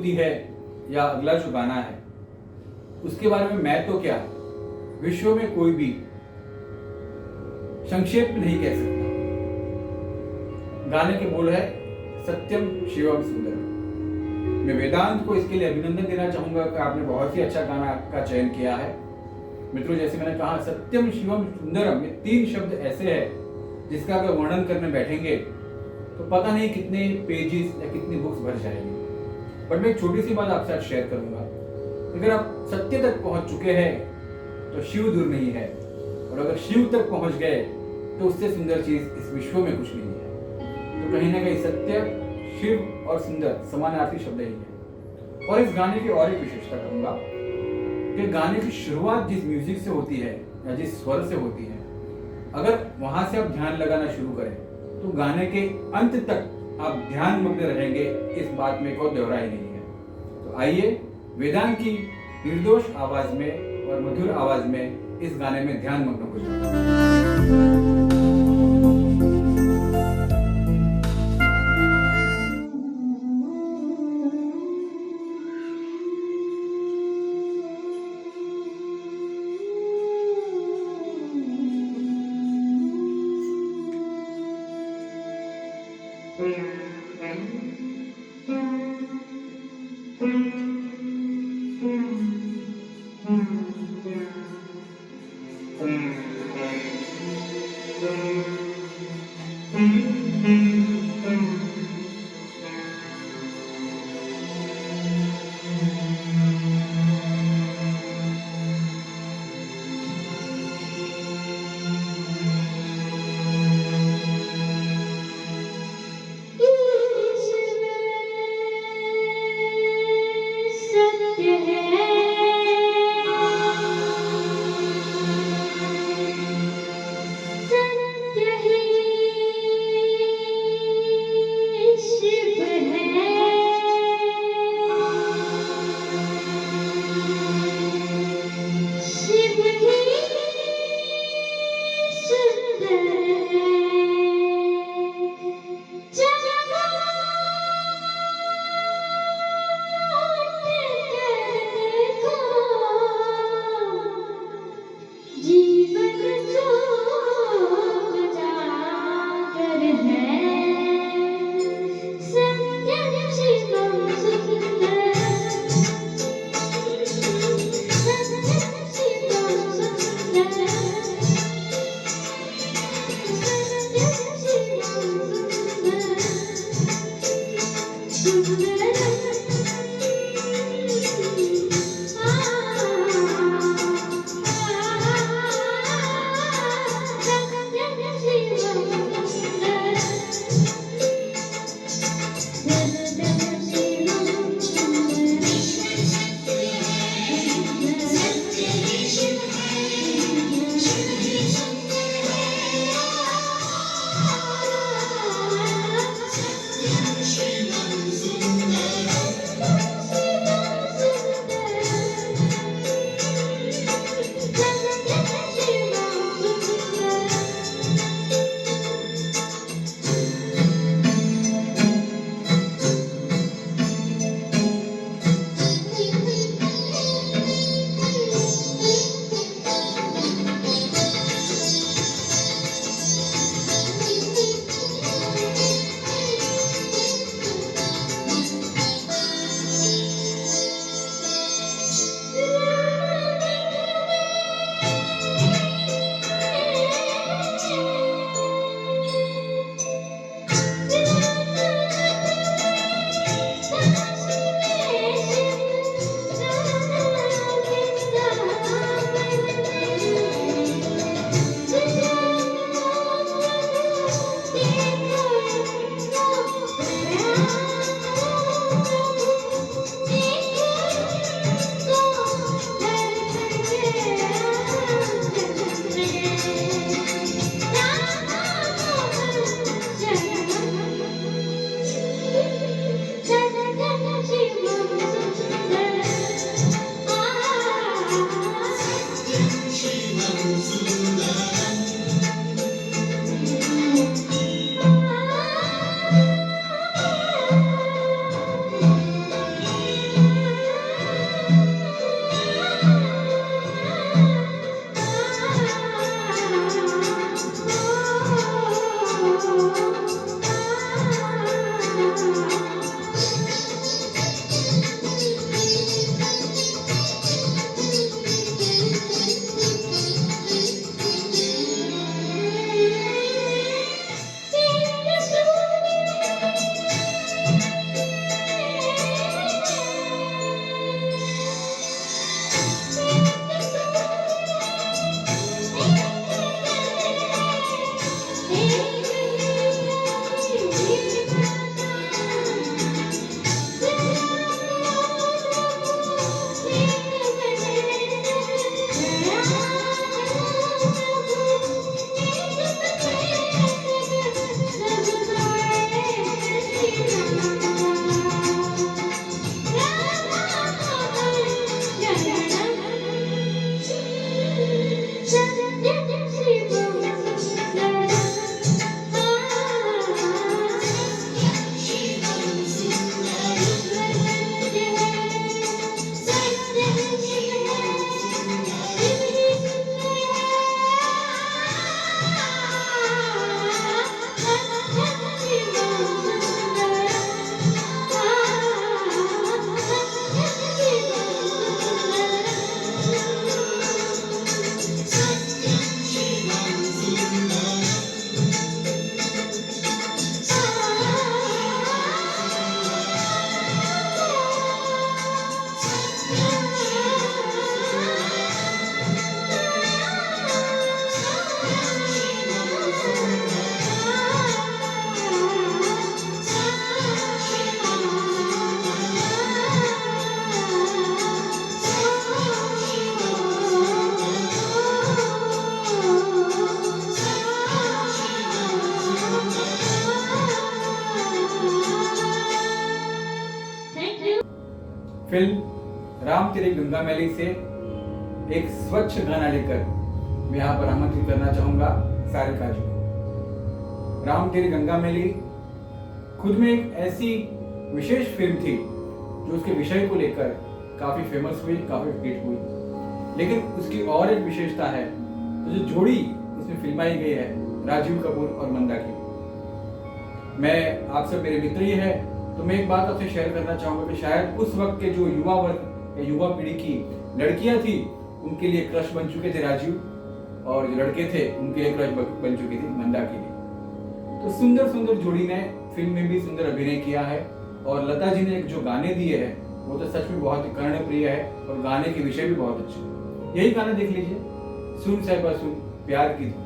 अनुभूति है या अगला जो गाना है उसके बारे में मैं तो क्या विश्व में कोई भी संक्षेप में नहीं कह सकता। गाने के बोल है सत्यम शिवम सुंदरम। मैं वेदांत को इसके लिए अभिनंदन देना चाहूंगा कि आपने बहुत ही अच्छा गाना का चयन किया है। मित्रों, जैसे मैंने कहा सत्यम शिवम सुंदरम, ये 3 शब्द ऐसे हैं जिसका अगर वर्णन करने बैठेंगे तो पता नहीं कितने पेजेस या कितनी बुक्स भर जाएंगी। बट मैं एक छोटी सी बात आपके साथ शेयर करूंगा। अगर आप सत्य तक पहुंच चुके हैं तो शिव दूर नहीं है, और अगर शिव तक पहुंच गए तो उससे सुंदर चीज इस विश्व में कुछ नहीं है। तो कहीं ना कहीं सत्य, शिव और सुंदर समानार्थी शब्द ही है। और इस गाने की और एक विशेषता करूंगा कि गाने की शुरुआत जिस म्यूजिक से होती है या जिस स्वर से होती है, अगर वहां से आप ध्यान लगाना शुरू करें तो गाने के अंत तक आप ध्यान मग्न रहेंगे, इस बात में कोई दोहरा ही नहीं है। तो आइए वेदांत की निर्दोष आवाज में और मधुर आवाज में इस गाने में ध्यान मग्न हो जाए। राम तेरी गंगा मैली से एक स्वच्छ गाना लेकर मैं यहाँ पर आमंत्रित करना चाहूंगा सारिका जी को। राम तेरी गंगा मैली खुद में एक ऐसी विशेष फिल्म थी जो उसके विषय को लेकर काफी फेमस हुई, काफी हिट हुई, लेकिन उसकी और एक विशेषता है तो जो जोड़ी उसमें फिल्माई गई है राजीव कपूर और मंदा की। मैं आप सब मेरे मित्र ही है तो मैं एक बात आपसे शेयर करना चाहूंगा कि शायद उस वक्त के जो युवा वर्ग या युवा पीढ़ी की लड़कियां थी उनके लिए क्रश बन चुके थे राजीव, और जो लड़के थे उनके लिए क्रश बन चुकी थी मंदा के लिए। तो सुंदर सुंदर जोड़ी ने फिल्म में भी सुंदर अभिनय किया है, और लता जी ने जो गाने दिए हैं वो तो सच में बहुत ही कर्णप्रिय है, और गाने के विषय भी बहुत अच्छे हैं। यही गाना देख लीजिए, सुन साहिबा सुन, प्यार की धुन।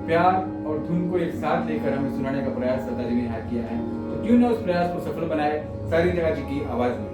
प्यार और धुन को एक साथ लेकर हमें सुनाने का प्रयास लता जी ने यहाँ किया है, तो क्यों ना उस प्रयास को सफल बनाए सारिका जी की आवाज में।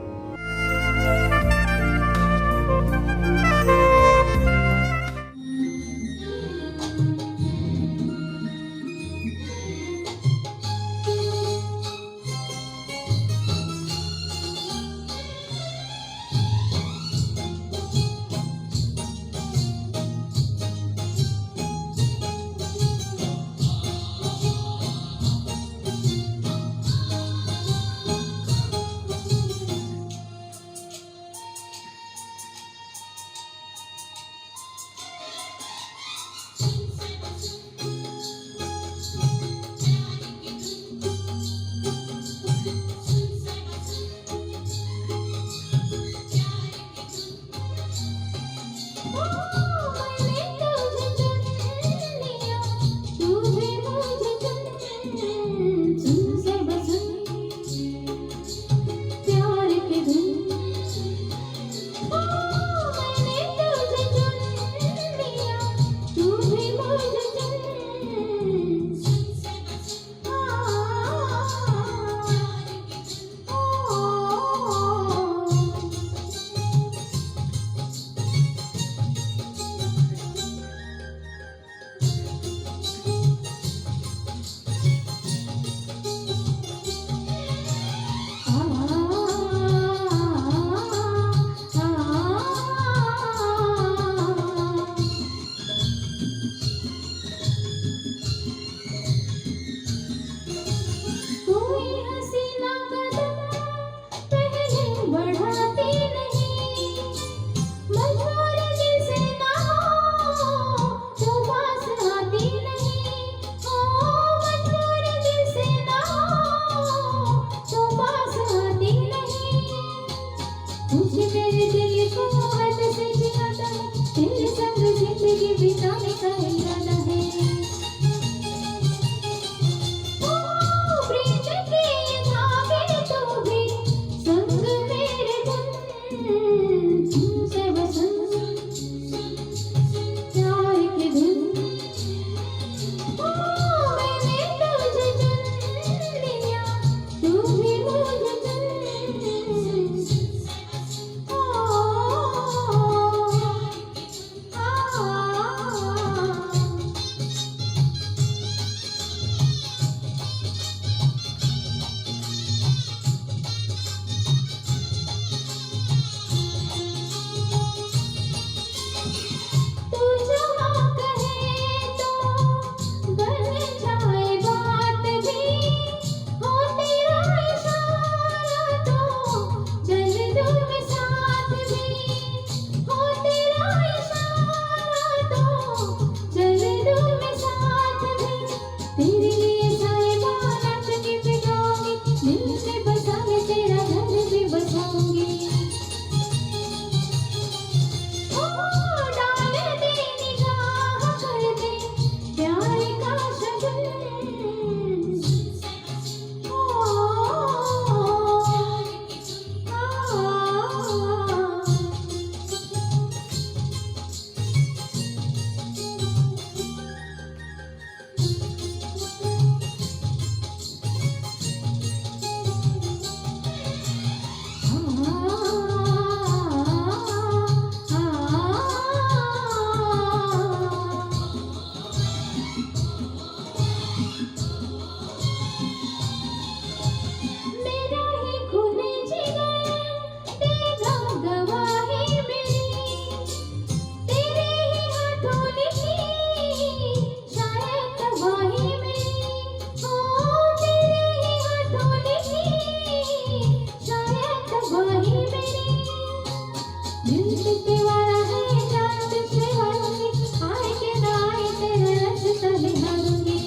दिल टूटने वाला है जान टूटने वाली आए के दाए तेरे रास्ते निभा दूंगी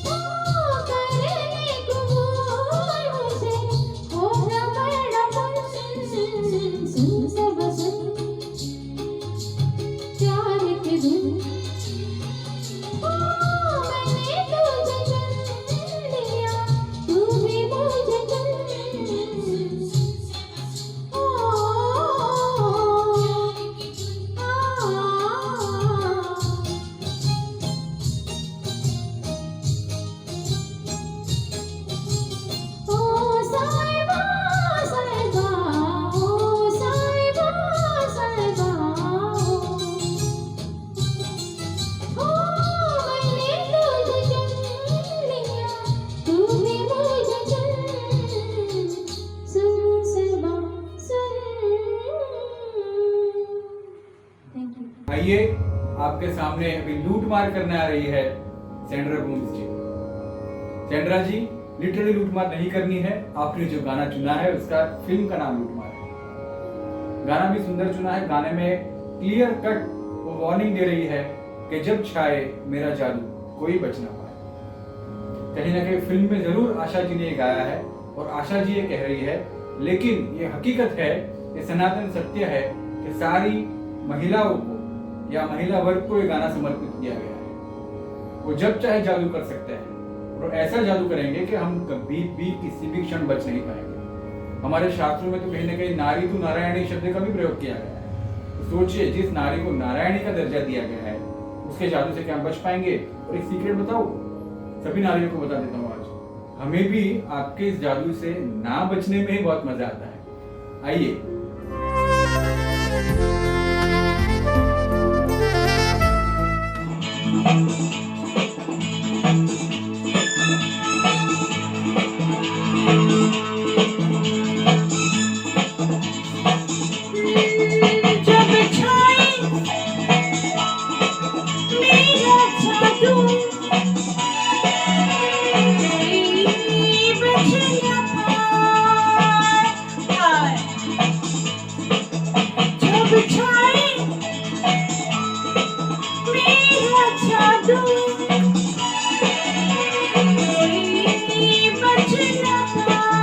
ओ करने कबूल मुझे हो ना बड़ा सुन सब सुन प्यार के धुन ओ मैंने तुझे चुन लिया तू भी मुझे चुन ओ साहिबा साहिबा ओ साहिबा साहिबा ओ मैंने तुझे चुन लिया तू भी मुझे चुन सुन साहिबा सुन थैंक यू आइए आपके सामने अभी लूट मार करने आ रही है सेंड्रा गोम्स जी। सेंड्रा जी, लिटरली लूट मार नहीं करनी है। आपने जो गाना चुना है उसका फिल्म का नाम लूट मार है। गाना भी सुंदर चुना है। गाने में क्लियर कट वो वार्निंग दे रही है कि जब छाए मेरा जादू कोई बच ना पाए। कहीं ना कहीं फिल्म में जरूर आशा जी ने ये गाया है और आशा जी ये कह रही है, लेकिन ये हकीकत है, ये सनातन सत्य है कि सारी महिलाओं को या महिला वर्ग को ये गाना समर्पित किया गया है। वो जब चाहे जादू कर सकते हैं और ऐसा जादू करेंगे कि हम कभी भी किसी भी क्षण बच नहीं पाएंगे। हमारे शास्त्रों में तो कहीं ना कहीं नारी तो नारायणी शब्द का भी प्रयोग किया गया है। तो सोचिए, जिस नारी को नारायणी का दर्जा दिया गया है उसके जादू से क्या हम बच पाएंगे? और एक सीक्रेट बताओ, सभी नारियों को बता देता हूँ आज, हमें भी आपके इस जादू से ना बचने में ही बहुत मजा आता है। आइए जब छाए मेरा जादू कोई बच ना पाए। जब छाए मेरा जादू कोई बच ना पाए।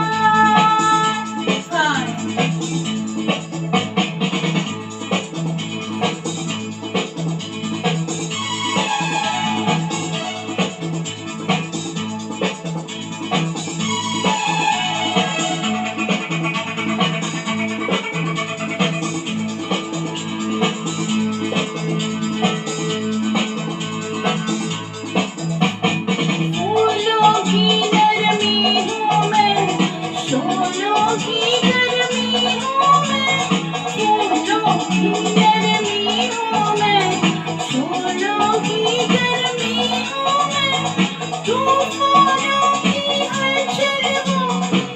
फूलों की नरमी हूँ मैं, शोलों की गर्मी हूँ मैं। फूलों की नरमी हूँ मैं, शोलों की गर्मी हूँ मैं। तूफानों की हलचल हूँ,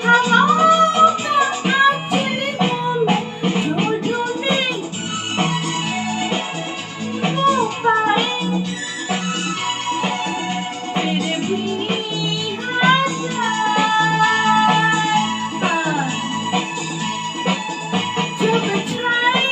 हवाओं का आंचल हूँ मैं। जो ढूंढे वो पाए, फिर भी हाथ आए। जब छाए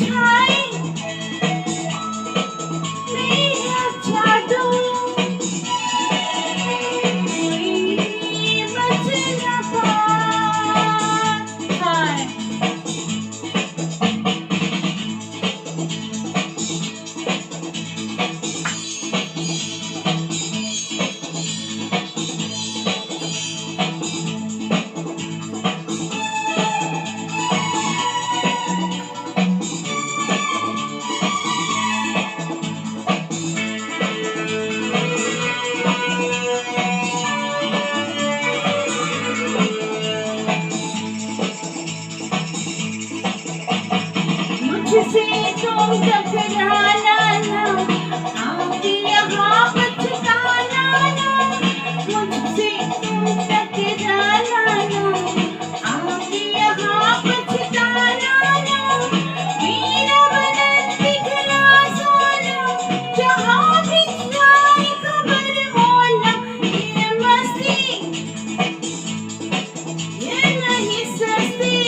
छाए मेरा जादू कोई बच न पाए। मुझसे तुम टकराना ना, आके यहाँ पछताना ना। मुझसे तुम टकराना ना, आके यहाँ पछताना ना। मेरा बदन पिघला सोना, जहाँ भी जाए खबर होना। ये मस्ती ये नहीं सस्ती,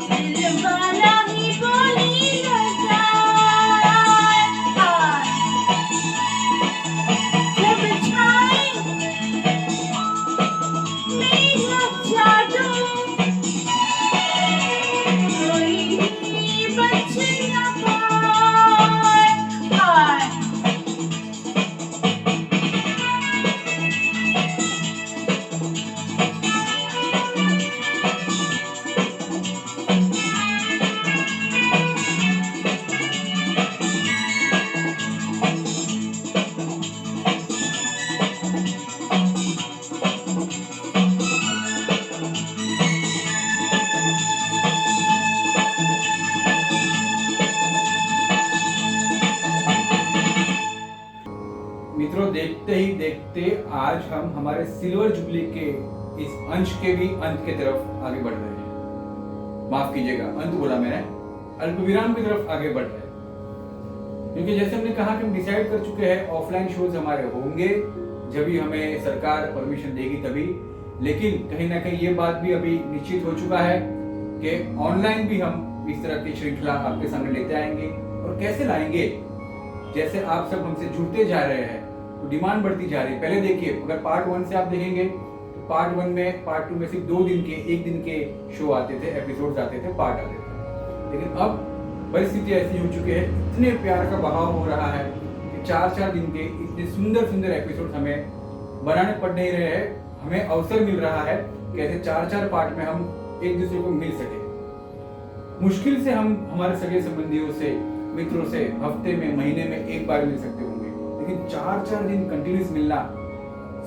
दिलवाला ही बोली लगाए। जब छाए मेरा जादू कोई बच न पाए। मित्रों, देखते ही देखते आज हम हमारे सिल्वर जुबली के इस अंश के भी अंत की तरफ आगे बढ़ रहे हैं। माफ कीजिएगा, अंत बोला मैंने, अल्पविराम की तरफ आगे बढ़ रहे हैं। क्योंकि जैसे हमने कहा कि हम डिसाइड कर चुके हैं ऑफलाइन शोज हमारे होंगे जब भी हमें सरकार परमिशन देगी तभी। लेकिन कहीं ना कहीं ये बात भी अभी निश्चित हो चुका है कि ऑनलाइन भी हम इस तरह की श्रृंखला आपके सामने लेते आएंगे। और कैसे लाएंगे? जैसे आप सब हमसे जुड़ते जा रहे हैं तो डिमांड बढ़ती जा रही है। पहले देखिए, अगर पार्ट 1 से आप देखेंगे, पार्ट 1 में पार्ट 2 में सिर्फ 2 दिन के 1 दिन के शो आते थे, एपिसोड्स आते थे, पार्ट आते थे। लेकिन अब परिस्थिति ऐसी हो चुकी है, इतने प्यार का बहाव हो रहा है कि 4-4 दिन के इतने सुंदर सुंदर एपिसोड हमें बनाने पड़ नहीं रहे हैं। हमें अवसर मिल रहा है कि ऐसे 4-4 पार्ट में हम एक दूसरे को मिल सके। मुश्किल से हम हमारे सगे संबंधियों से, मित्रों से हफ्ते में, महीने में एक बार मिल सकते होंगे, लेकिन 4-4 दिन कंटिन्यूस मिलना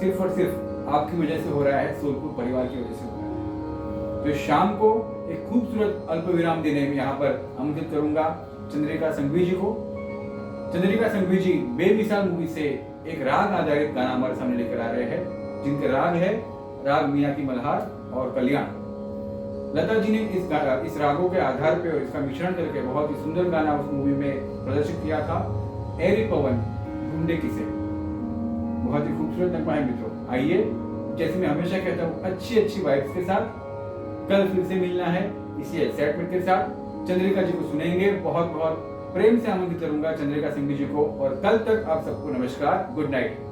सिर्फ और सिर्फ आपकी वजह से हो रहा है, सोलपुर परिवार की वजह से हो रहा है। तो शाम को एक खूबसूरत अल्पविराम देने में यहाँ पर आमंत्रित करूंगा चंद्रिका संघवी जी को। चंद्रिका संघवी जी बेमिसाल मूवी से एक राग आधारित गाना हमारे सामने लेकर आ रहे हैं, जिनके राग है राग मियाँ की मल्हार और कल्याण। लता जी ने इस रागों के आधार पे और इसका मिश्रण करके बहुत ही सुंदर गाना उस मूवी में प्रदर्शित किया था, एरी पवन ढूंढे किसे। बहुत ही खूबसूरत नगमा है मित्रों। आइए, जैसे मैं हमेशा कहता हूँ, अच्छी अच्छी वाइब्स के साथ कल फिर से मिलना है इसी एक्साइटमेंट के साथ। चंद्रिका जी को सुनेंगे, बहुत बहुत प्रेम से आमंत्रित करूंगा चंद्रिका सिंह जी को। और कल तक आप सबको नमस्कार, गुड नाइट।